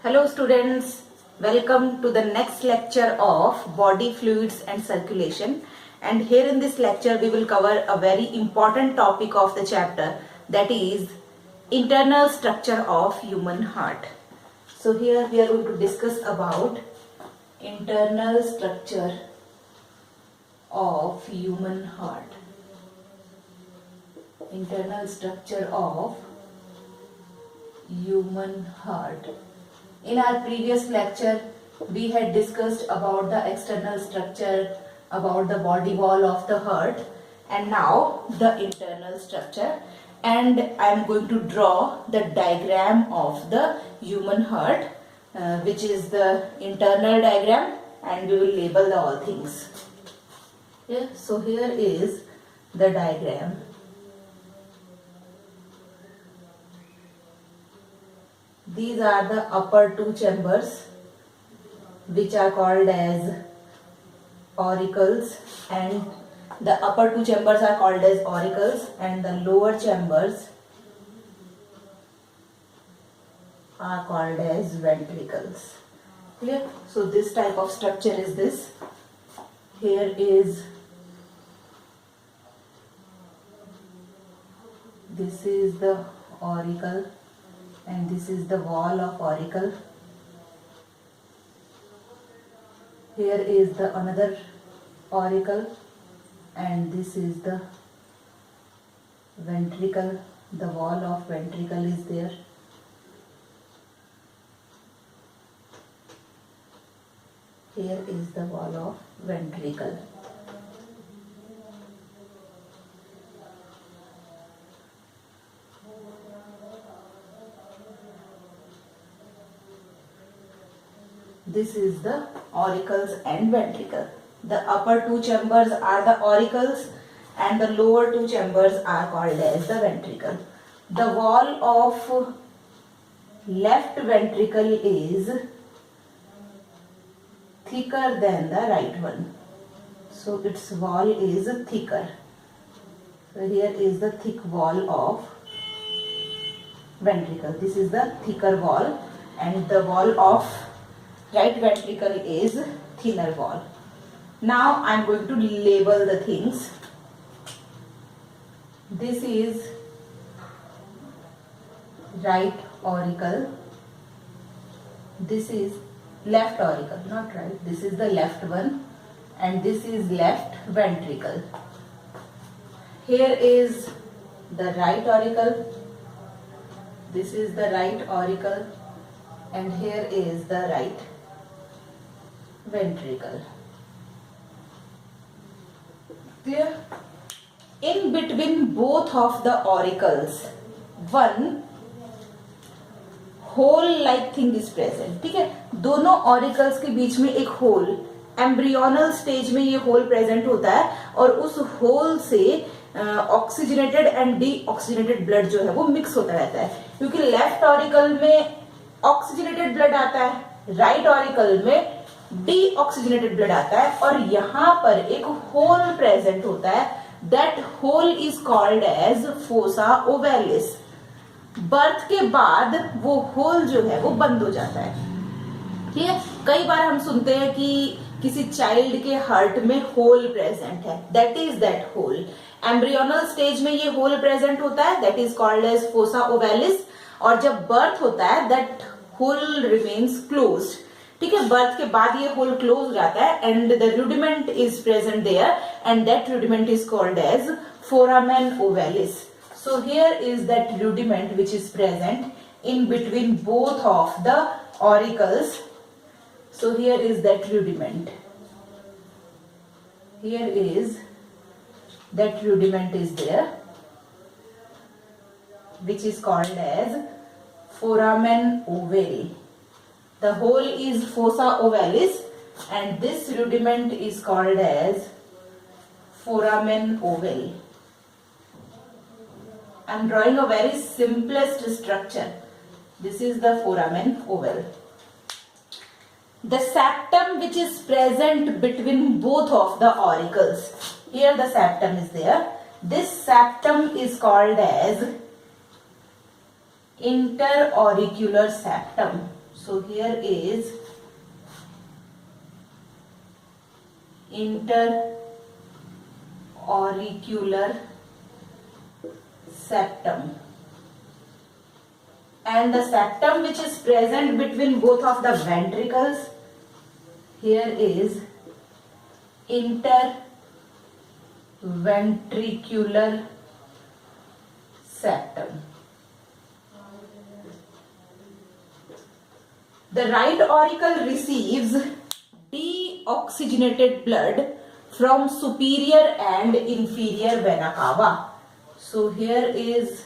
Hello students, welcome to the next lecture of body fluids and circulation. And here in this lecture we will cover a very important topic of the chapter, that is internal structure of human heart. So here we are going to discuss about internal structure of human heart. Internal structure of human heart. In our previous lecture, we had discussed about the external structure, about the body wall of the heart, and now the internal structure. And I am going to draw the diagram of the human heart, which is the internal diagram, and we will label the all things. Yeah, so here is the diagram. These are the upper two chambers, which are called as auricles, and the upper two chambers are called as auricles, and the lower chambers are called as ventricles. Clear? So this type of structure is this. Here is the auricle, and this is the wall of auricle. Here is the another auricle, and this is the ventricle. The wall of ventricle is there. Here is the wall of ventricle. This is the auricles and ventricle. The upper two chambers are the auricles and the lower two chambers are called as the ventricle. The wall of left ventricle is thicker than the right one. So its wall is thicker. So here is the thick wall of ventricle. This is the thicker wall, and the wall of right ventricle is thinner wall. Now I am going to label the things. This is right auricle. This is left auricle, not right. This is the left one, and this is left ventricle. Here is the right auricle. This is the right auricle, and here is the right ventricle. Clear? In between both of the auricles, one hole like thing is present. ठीक है, दोनों auricles के बीच में एक whole, embryonal stage में ये hole present होता है, और उस होल से oxygenated and D oxygenated blood जो है वो मिक्स होता रहता है, क्योंकि लेफ्ट ऑरिकल में ऑक्सीजनेटेड ब्लड आता है, राइट ऑरिकल में डी ऑक्सीजनेटेड ब्लड आता है, और यहाँ पर एक होल प्रेजेंट होता है. That hole is called as fossa ovalis. Birth के बाद वो होल जो है वो बंद हो जाता है. ठीक है, कई बार हम सुनते हैं कि किसी चाइल्ड के हार्ट में होल प्रेजेंट है, that is that hole. Embryonal stage में ये होल प्रेजेंट होता है, that is called as fossa ovalis, और जब बर्थ होता है दैट होल रिमेन्स क्लोज्ड. ठीक है, बर्थ के बाद ये होल क्लोज हो जाता है, and the rudiment is present there, and that rudiment is called as foramen ovalis. So here is that rudiment which is present in between both of the auricles. So here is that rudiment. Here is that rudiment is there, which is called as foramen ovale. The whole is fossa ovalis, and this rudiment is called as foramen ovale. I am drawing a very simplest structure. This is the foramen ovale. The septum which is present between both of the auricles. Here the septum is there. This septum is called as interauricular septum. So here is interauricular septum, and the septum which is present between both of the ventricles, here is interventricular septum. The right auricle receives deoxygenated blood from superior and inferior vena cava. So here is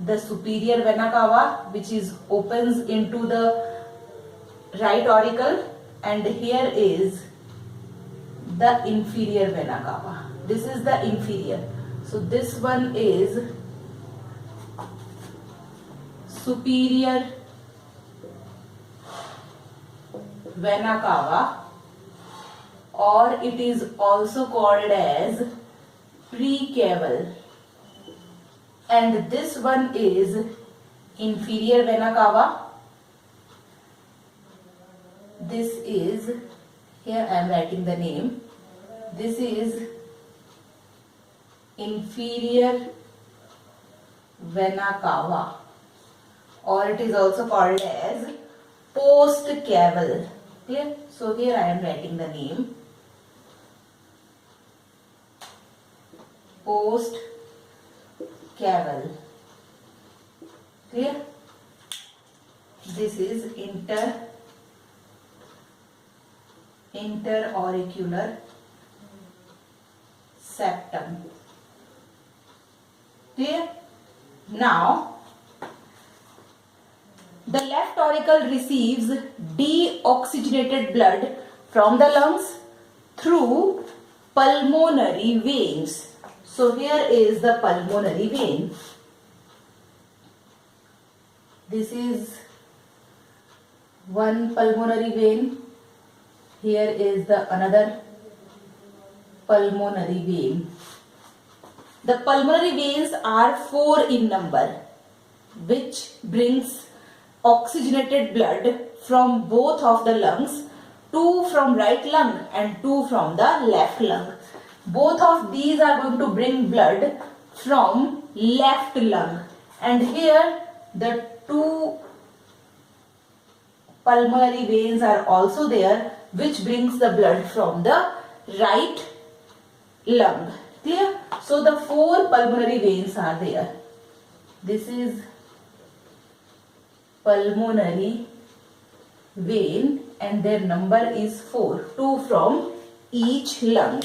the superior vena cava, which is opens into the right auricle, and here is the inferior vena cava. This is the inferior. So this one is superior vena cava, or it is also called as precaval, and this one is inferior vena cava. This is, here I am writing the name, this is inferior vena cava, or it is also called as postcaval. Clear? So here I am writing the name, postcaval. Clear? This is interauricular septum. Clear? Now the left auricle receives deoxygenated blood from the lungs through pulmonary veins. So here is the pulmonary vein. This is one pulmonary vein. Here is the another pulmonary vein. The pulmonary veins are 4 in number, which brings oxygenated blood from both of the lungs, 2 from right lung and 2 from the left lung. Both of these are going to bring blood from left lung, and here the 2 pulmonary veins are also there, which brings the blood from the right lung. Clear? So the 4 pulmonary veins are there. This is pulmonary vein, and their number is 4, 2 from each lung.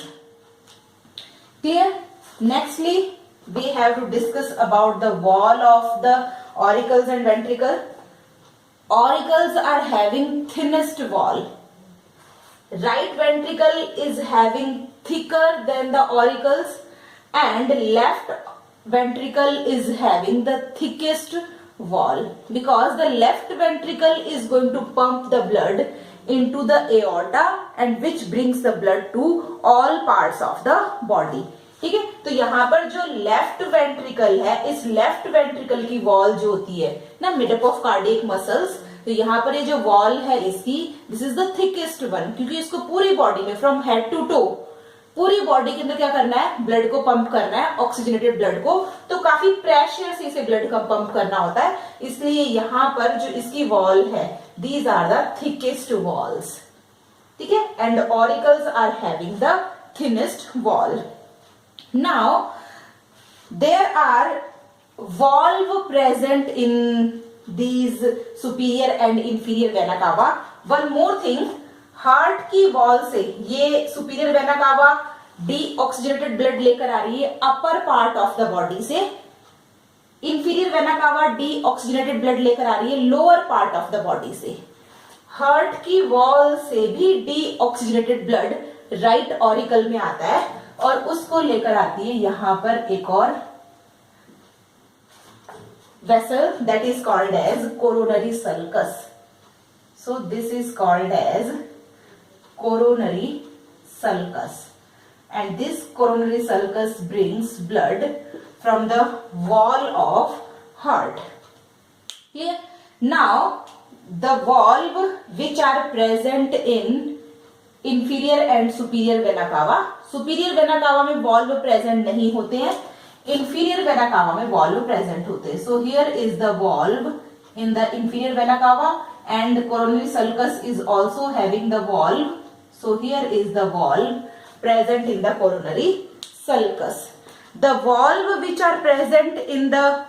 Clear? Nextly, we have to discuss about the wall of the auricles and ventricle. Auricles are having thinnest wall. Right ventricle is having thicker than the auricles, and left ventricle is having the thickest wall, because the left ventricle is going to pump the blood into the aorta, and which brings the blood to all parts of the body. ठीक है, तो यहाँ पर जो left ventricle है, इस left ventricle की wall जो होती है ना, मेडअप ऑफ कार्डियक मसल्स, तो यहाँ पर ये जो वॉल है इसकी, this is the thickest one, क्योंकि इसको पूरी बॉडी में फ्रॉम हेड टू टो पूरी बॉडी के अंदर क्या करना है, ब्लड को पंप करना है, ऑक्सीजनेटेड ब्लड को, तो काफी प्रेशर से इसे ब्लड का पंप करना होता है, इसलिए यहाँ पर जो इसकी वॉल है, these are the thickest walls. ठीक है, and auricles are having the thinnest wall. Now there are valve present in these superior and inferior vena cava. One more thing, heart की वॉल से ये superior vena cava deoxygenated blood लेकर आ रही है upper part of the body से, inferior vena cava deoxygenated blood लेकर आ रही है lower part of the body से. हार्ट की वॉल से भी डीऑक्सीजनेटेड ब्लड राइट ऑरिकल में आता है और उसको लेकर आती है यहां पर एक और vessel, that is called as coronary sulcus. So this is called as coronary sulcus, and this coronary sulcus brings blood from the wall of heart. Here Now, the valve which are present in inferior and superior vena cava. Superior vena cava में valve present नहीं होते हैं, inferior vena cava में valve present होते हैं. So here is the valve in the inferior vena cava and coronary sulcus is also having the valve. So here is the valve present in the coronary sulcus. The valve which are present in the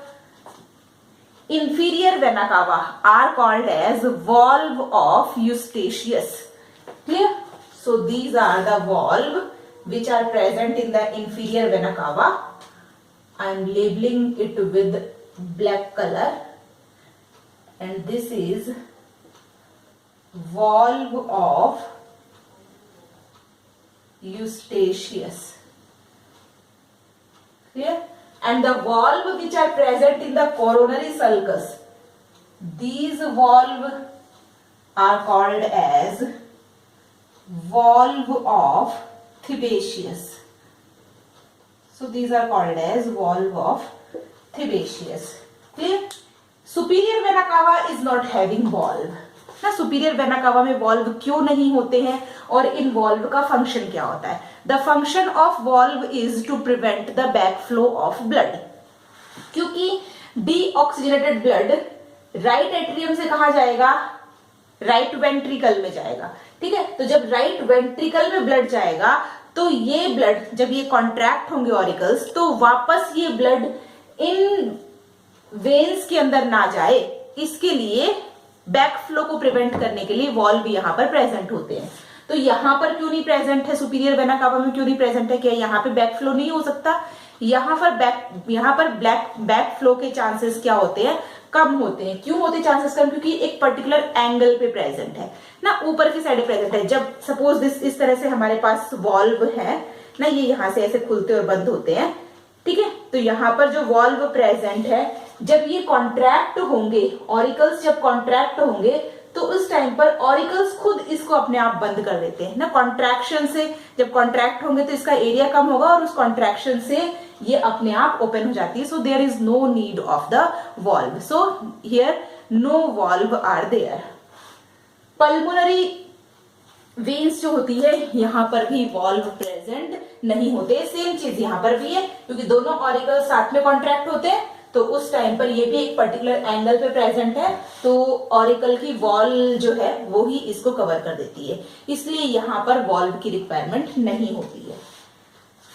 inferior vena cava are called as valve of Eustachius. Clear? So these are the valve which are present in the inferior vena cava. I am labeling it with black color, and this is valve of Eustachius. Clear? And the valve which are present in the coronary sulcus, these valve are called as valve of Thibasius. So these are called as valve of Thibasius. Clear? Superior vena cava is not having valve. ना superior vena कावा में valve क्यों नहीं होते हैं और इन valve का function क्या होता है? The function of valve is to prevent the back flow of blood. क्योंकि डीऑक्सीजनेटेड ब्लड राइट एट्रियम से कहा जाएगा, राइट वेंट्रिकल में जाएगा. ठीक है, तो जब राइट वेंट्रिकल में ब्लड जाएगा तो ये ब्लड जब ये कॉन्ट्रैक्ट होंगे ऑरिकल्स, तो वापस ये ब्लड इन वेन्स के अंदर ना जाए, इसके लिए बैक फ्लो को प्रिवेंट करने के लिए वॉल्व यहाँ पर प्रेजेंट होते हैं. तो यहाँ पर क्यों नहीं प्रेजेंट है? सुपीरियर वेना कावा में क्यों नहीं प्रेजेंट है? क्या यहाँ पे बैक फ्लो नहीं हो सकता? यहाँ पर बैक फ्लो के चांसेस क्या होते हैं? कम होते हैं. क्यों होते चांसेस कम? क्योंकि एक पर्टिकुलर एंगल पे प्रेजेंट है ना, ऊपर की साइड प्रेजेंट है. जब सपोज इस तरह से हमारे पास वॉल्व है ना, ये यहाँ से ऐसे खुलते और बंद होते हैं. ठीक है, तो यहाँ पर जो वॉल्व प्रेजेंट है, जब ये कॉन्ट्रैक्ट होंगे, ऑरिकल्स जब कॉन्ट्रैक्ट होंगे तो उस टाइम पर ऑरिकल्स खुद इसको अपने आप बंद कर देते हैं ना. कॉन्ट्रैक्शन से जब कॉन्ट्रैक्ट होंगे तो इसका एरिया कम होगा और उस कॉन्ट्रैक्शन से ये अपने आप ओपन हो जाती है. So there is no need of the valve. So here no valve are there. Pulmonary veins जो होती है, यहाँ पर भी वॉल्व प्रेजेंट नहीं होते. सेम चीज यहाँ पर भी है, क्योंकि दोनों ऑरिकल साथ में कॉन्ट्रैक्ट होते हैं तो उस टाइम पर ये भी एक पर्टिकुलर एंगल पे प्रेजेंट है, तो ऑरिकल की वॉल जो है वो ही इसको कवर कर देती है, इसलिए यहाँ पर वॉल्व की रिक्वायरमेंट नहीं होती है.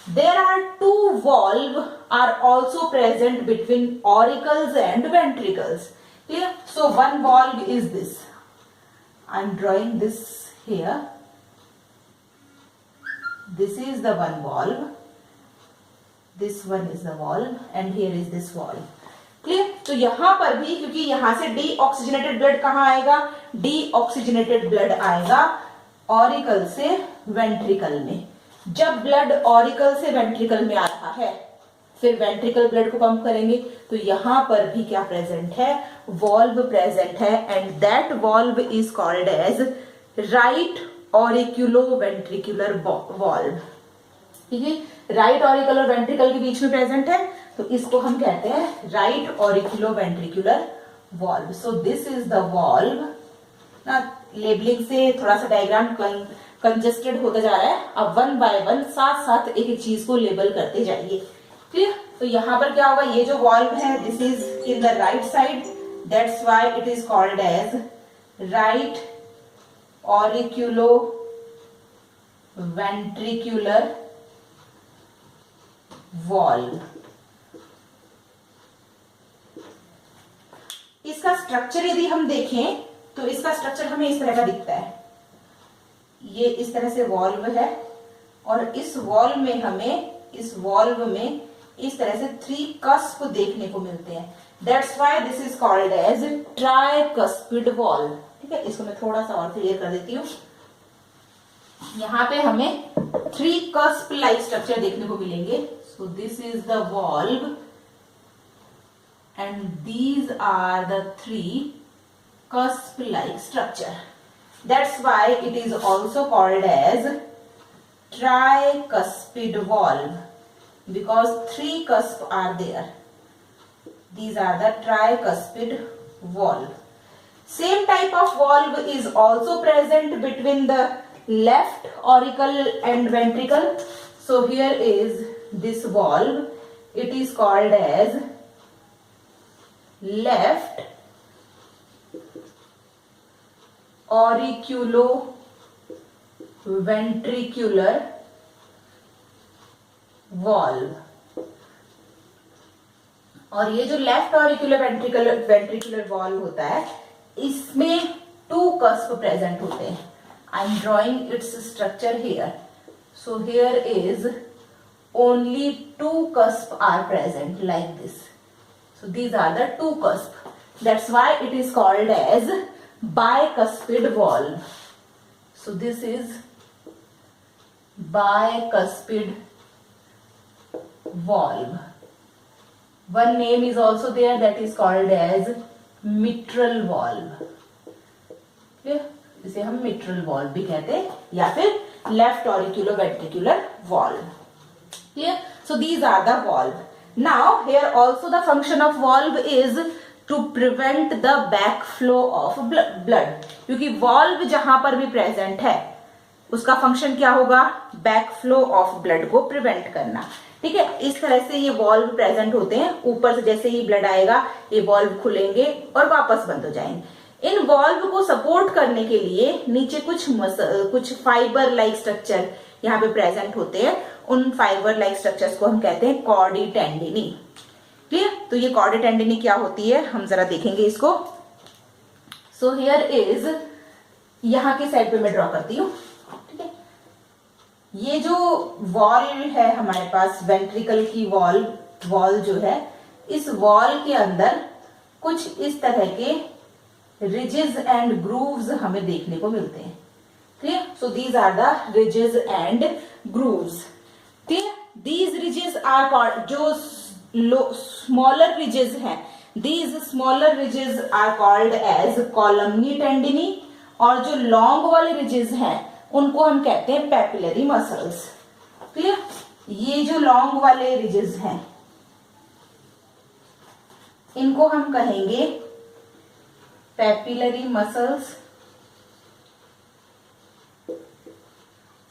There are two valve are also present between auricles and ventricles. Clear? So one valve is this. I am drawing this here. This is the one valve, this one is the valve and here is this valve. Clear? तो यहां पर भी, क्योंकि यहां से deoxygenated blood कहां आएगा? Deoxygenated blood आएगा ऑरिकल से वेंट्रिकल में. जब ब्लड ऑरिकल से वेंट्रिकल में आ रहा है, फिर वेंट्रिकल ब्लड को पंप करेंगे, तो यहां पर भी क्या प्रेजेंट है? वॉल्व प्रेजेंट है, and that valve is called as right auriculoventricular valve. ठीक है, राइट ऑरिकल और वेंट्रिकल के बीच में प्रेजेंट है, तो इसको हम कहते हैं right auriculoventricular valve. So this is the valve. ना लेबलिंग से थोड़ा सा डायग्राम कंजेस्टेड होता जा रहा है. अब वन बाय वन साथ साथ एक एक चीज को लेबल करते जाइए. क्लियर? तो यहां पर क्या होगा? ये जो वॉल्व है, this is in the right side, that's why it is called as right auriculoventricular valve. इसका स्ट्रक्चर यदि हम देखें तो इसका स्ट्रक्चर हमें इस तरह का दिखता है. ये इस तरह से वॉल्व है और इस वॉल्व में हमें इस तरह से 3 कस्प देखने को मिलते हैं. That's why this is called as tricuspid valve. ठीक है, इसको मैं थोड़ा सा और क्लियर कर देती हूँ. यहाँ पे हमें 3 कस्प लाइक स्ट्रक्चर देखने को मिलेंगे. सो this is the valve and these are the 3 cusp like structure. That's why it is also called as tricuspid valve, because 3 cusp are there. These are the tricuspid valve. Same type of valve is also present between the left auricle and ventricle. So here is this valve. It is called as left auriculoventricular valve. और ये जो left ऑरिक्यूलर ventricular valve होता है, इसमें 2 cusp present होते हैं. I am drawing its structure here. So here is only 2 cusp are present like this. So these are the 2 cusp. That's why it is called as bicuspid valve. So this is bicuspid valve. One name is also there, that is called as mitral valve. Clear? इसे हम mitral valve भी कहते हैं या फिर left auriculoventricular valve. Clear? So these are the valve. Now here also the function of valve is to prevent the backflow of blood. क्योंकि valve जहां पर भी present है उसका फंक्शन क्या होगा? बैकफ्लो ऑफ ब्लड को प्रिवेंट करना. ठीक है, इस तरह से ये वॉल्व प्रेजेंट होते हैं. ऊपर से जैसे ही ब्लड आएगा ये वॉल्व खुलेंगे और वापस बंद हो जाएंगे. इन वॉल्व को सपोर्ट करने के लिए नीचे कुछ फाइबर लाइक स्ट्रक्चर यहाँ पे प्रेजेंट होते हैं. उन फाइबर लाइक स्ट्रक्चर्स को हम कहते हैं कॉर्डी टेंडिनी. क्लियर? तो ये कॉर्डी टेंडिनी क्या होती है हम जरा देखेंगे इसको. सो हियर इज, यहाँ के साइड पे मैं ड्रॉ करती हूँ. ठीक है, ये जो वॉल है हमारे पास, वेंट्रिकल की वॉल जो है, इस वॉल के अंदर कुछ इस तरह के रिजेस एंड ग्रूव्स हमें देखने को मिलते हैं. Clear? So these are the ridges and grooves. Clear? These ridges are called, जो स्मॉलर रिजेस हैं, these smaller ridges are called as columnae tendineae. और जो लॉन्ग वाले रिजेस हैं उनको हम कहते हैं पेपिलरी मसल्स. क्लियर? ये जो लॉन्ग वाले रिजेस हैं इनको हम कहेंगे papillary muscles.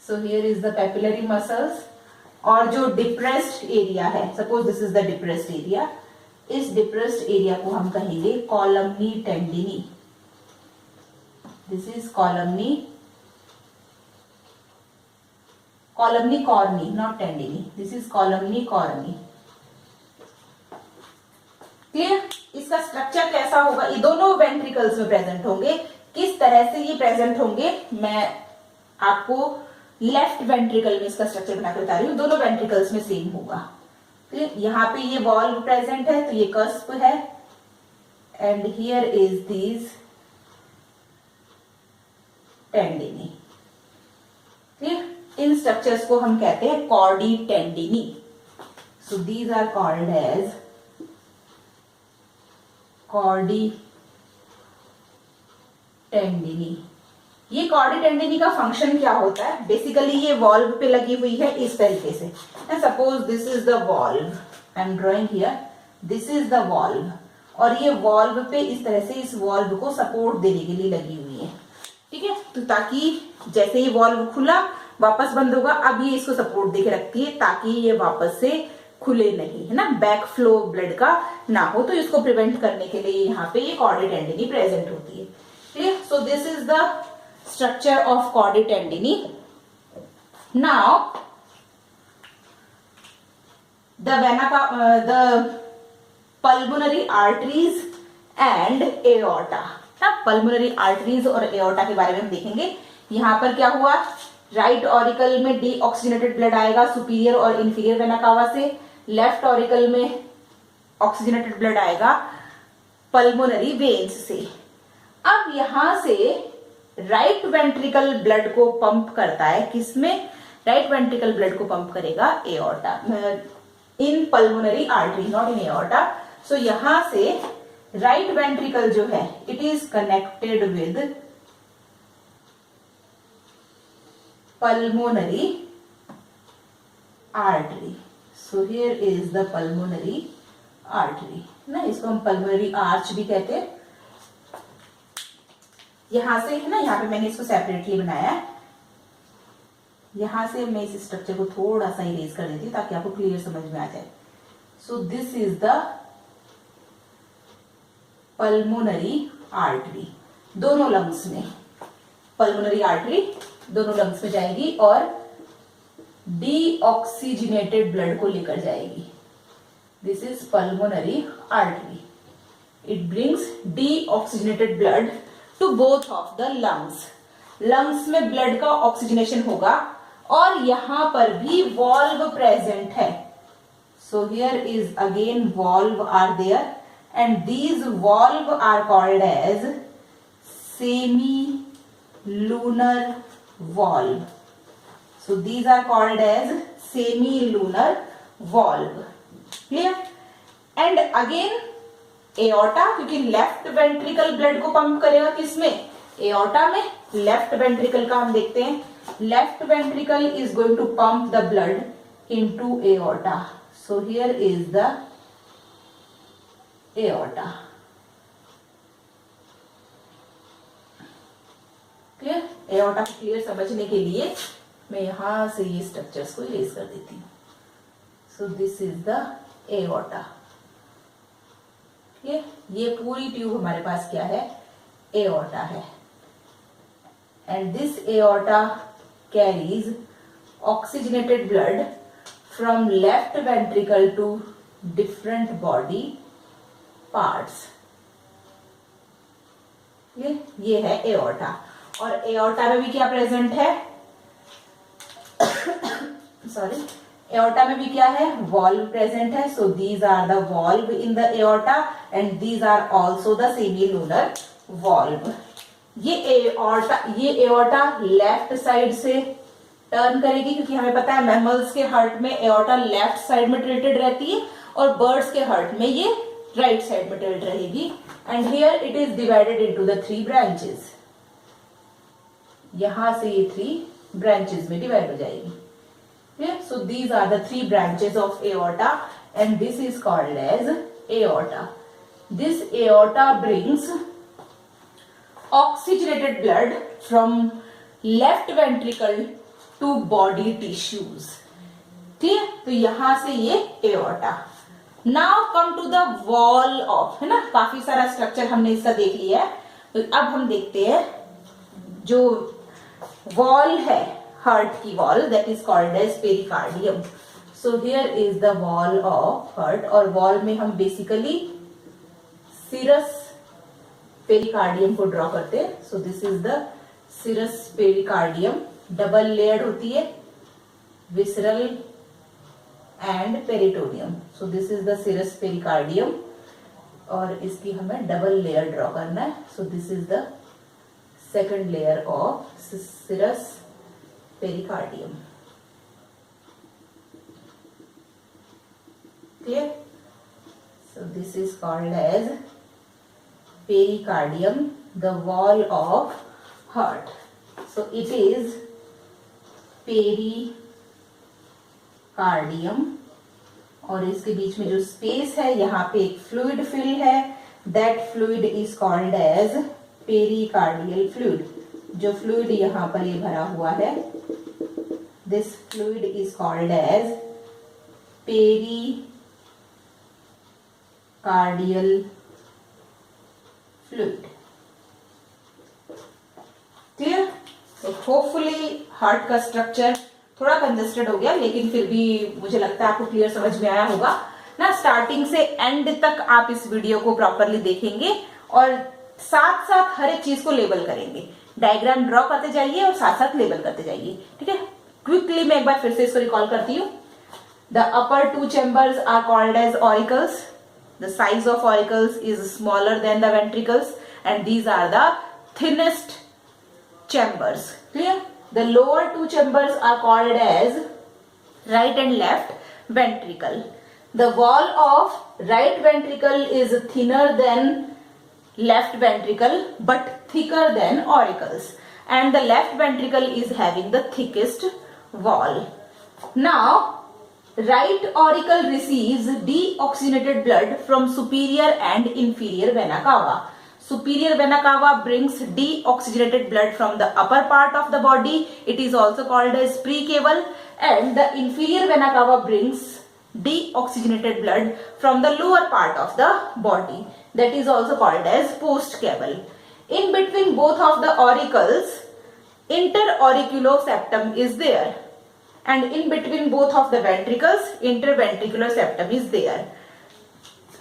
So here is the papillary muscles. और जो डिप्रेस्ड एरिया है, suppose this is the depressed area, इस डिप्रेस्ड एरिया को हम कहेंगे columnae tendineae. This is columnae carneae, not tendineae. This is columnae carneae. Clear? इसका structure कैसा होगा? ये दोनों वेंट्रिकल्स में प्रेजेंट होंगे. किस तरह से ये प्रेजेंट होंगे मैं आपको लेफ्ट वेंट्रिकल में इसका स्ट्रक्चर बनाकर बता रही हूँ. दोनों वेंट्रिकल्स में सेम होगा. क्लियर? यहाँ पे ये वॉल्व प्रेजेंट है तो ये कस्प है, and here is these tendineae. Clear? इन स्ट्रक्चर्स को हम कहते हैं chordae tendineae. So these are called as chordae tendineae. ये कॉर्डी टेंडिनी का फंक्शन क्या होता है? बेसिकली ये वॉल्व पे लगी हुई है इस तरीके से. Suppose this is the valve, I am drawing here, this is the valve. और ये वॉल्व पे इस तरह से इस वॉल्व को सपोर्ट देने के लिए लगी हुई है. ठीक है, तो ताकि जैसे ये वॉल्व खुला वापस बंद होगा, अब ये इसको सपोर्ट देके रखती है ताकि ये वापस से खुले नहीं, है ना, बैक फ्लो ब्लड का ना हो. तो इसको प्रिवेंट करने के लिए यहाँ पे ये कॉर्डी टेंडिनी प्रेजेंट होती है. Clear? So this is the structure of chordae tendineae. Now the pulmonary arteries and aorta. pulmonary arteries और aorta के बारे में हम देखेंगे. यहाँ पर क्या हुआ? राइट ऑरिकल में डीऑक्सीजनेटेड ब्लड आएगा सुपीरियर और इंफीरियर वेना कावा से. लेफ्ट ऑरिकल में ऑक्सीजनेटेड ब्लड आएगा पल्मोनरी वेन्स से. अब यहां से राइट वेंट्रिकल ब्लड को पंप करता है किसमें? राइट वेंट्रिकल ब्लड को पंप करेगा aorta, in pulmonary artery, not in aorta. So यहां से राइट वेंट्रिकल जो है it is connected with pulmonary artery. So here is the pulmonary artery ना, इसको हम पल्मोनरी आर्च भी कहते हैं. यहां से है ना, यहाँ पे मैंने इसको सेपरेटली बनाया है, यहां से मैं इस स्ट्रक्चर को थोड़ा सा इरेज कर देती हूँ ताकि आपको क्लियर समझ में आ जाए। So this is the pulmonary artery, दोनों लंग्स में पल्मोनरी आर्टरी दोनों लंग्स में जाएगी और डीऑक्सीजनेटेड ब्लड को लेकर जाएगी। This is pulmonary artery, it brings deoxygenated blood to both of the lungs. Lungs में ब्लड का ऑक्सीजनेशन होगा और यहां पर भी वॉल्व प्रेजेंट है। So here is again valve are there and these valve are called as semi-lunar valve. So these are called as semi-lunar valve. Clear? And again aorta, क्योंकि left ventricle blood को pump करेगा किसमें, aorta में। Left ventricle का हम देखते हैं, left ventricle is going to pump the blood into aorta. So here is the aorta. Clear? Aorta को क्लियर समझने के लिए मैं यहां से ये स्ट्रक्चर्स को इरेज कर देती हूँ। So this is the aorta. ये पूरी ट्यूब हमारे पास क्या है, एओर्टा है। And this aorta carries oxygenated blood from left ventricle to different body parts. ये है एओर्टा। और एओर्टा में भी क्या प्रेजेंट है सॉरी, एओर्टा में भी क्या है, वॉल्व प्रेजेंट है। So these are the valve in the aorta and these are also the semi lunar valve. ये एओर्टा लेफ्ट साइड से टर्न करेगी, क्योंकि हमें पता है मैमल्स के हार्ट में एओर्टा लेफ्ट साइड में टिल्टेड रहती है और बर्ड्स के हार्ट में ये राइट साइड में टिल्ट रहेगी। And here it is divided into the 3 branches. यहां से ये 3 ब्रांचेस में डिवाइड हो जाएगी। So these are the 3 branches of aorta and this is called as aorta. This aorta brings oxygenated blood from left ventricle to body tissues. ठीक है, तो यहां से ये एओर्टा। Now come to the wall of, है ना, काफी सारा स्ट्रक्चर हमने इसका देख लिया है। तो अब हम देखते हैं जो वॉल है हार्ट की wall, that is called as pericardium. So here is the wall of heart. और वॉल में हम बेसिकली सिरस पेरिकार्डियम को ड्रॉ करते हैं। So this is the serous pericardium, double layered होती है, visceral and peritoneum. So this is the serous pericardium और इसकी हमें डबल लेयर ड्रॉ करना है। So this is the second layer of serous pericardium. Clear? So this is called as pericardium, the wall of heart. So it is pericardium और इसके बीच में जो space है यहाँ पे एक फ्लूइड फिल है, that fluid is called as pericardial fluid. जो फ्लूइड यहाँ पर ये भरा हुआ है, this fluid is called as pericardial fluid. Clear? तो होपफुली हार्ट का स्ट्रक्चर थोड़ा कंजेस्टेड हो गया, लेकिन फिर भी मुझे लगता है आपको क्लियर समझ में आया होगा ना। स्टार्टिंग से एंड तक आप इस वीडियो को प्रॉपरली देखेंगे और साथ साथ हर एक चीज को लेबल करेंगे। डायग्राम ड्रॉ करते जाइए और साथ साथ लेबल करते जाइए। ठीक है, क्विकली मैं एक बार फिर से इसको रिकॉल करती हूँ। The upper 2 chambers are called as auricles. The size of auricles is smaller than the ventricles and these are the thinnest chambers. Clear? The lower 2 chambers are called as right and left ventricle. The wall of right ventricle is thinner than left ventricle but thicker than auricles, and the left ventricle is having the thickest wall. Now right auricle receives deoxygenated blood from superior and inferior vena cava. superior vena cava brings deoxygenated blood from the upper part of the body. It is also called as precaval. And the inferior vena cava brings deoxygenated blood from the lower part of the body. That is also called as postcaval. In between both of the auricles, interauricular septum is there. And in between both of the ventricles, interventricular septum is there.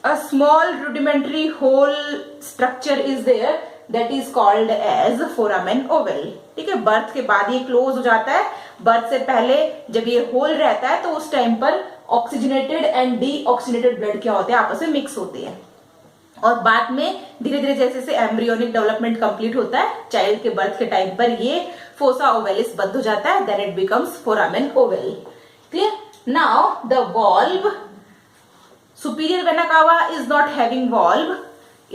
A small rudimentary hole structure is there that is called as foramen ovale. ठीक है, birth के बाद ये close हो जाता है. Birth से पहले जब ये होल रहता है तो उस टाइम पर ऑक्सीजनेटेड एंड डीऑक्सीजनेटेड ब्लड क्या होते हैं, आपस में मिक्स होते हैं. और बाद में धीरे धीरे जैसे जैसे एम्ब्रियोनिक डेवलपमेंट कंप्लीट होता है, चाइल्ड के बर्थ के टाइम पर ये फोसा ओवेलिस बंद हो जाता है. Then it becomes foramen ovale. Clear. Now the valve, superior vena cava is not having valve,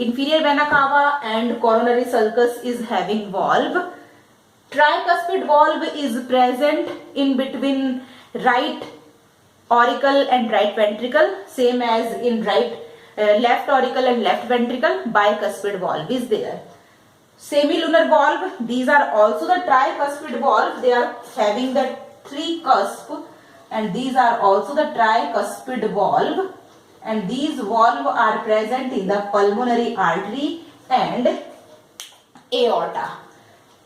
inferior vena cava and coronary sulcus is having valve. Tricuspid valve is present in between right auricle and right ventricle, same as in left auricle and left ventricle. Bicuspid valve is there. Semilunar valve, these are also the tricuspid valve. They are having the 3 cusp, and these are also the tricuspid valve. And these valves are present in the pulmonary artery and aorta.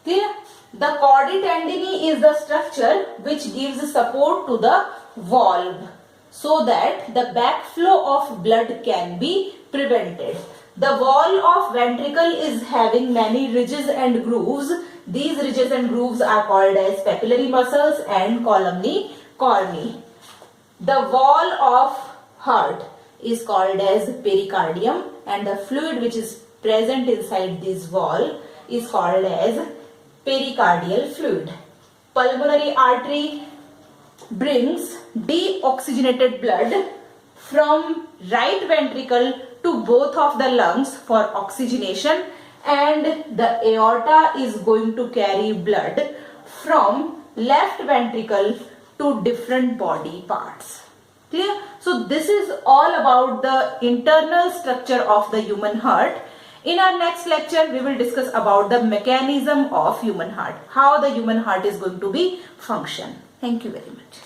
Clear? The chordae tendineae is the structure which gives support to the valve so that the backflow of blood can be prevented. The wall of ventricle is having many ridges and grooves. These ridges and grooves are called as papillary muscles and columnae corneae. The wall of heart is called as pericardium, and the fluid which is present inside this wall is called as pericardial fluid. Pulmonary artery brings deoxygenated blood from right ventricle to both of the lungs for oxygenation, and the aorta is going to carry blood from left ventricle to different body parts. Clear? So this is all about the internal structure of the human heart. In our next lecture, we will discuss about the mechanism of human heart, how the human heart is going to be function. Thank you very much.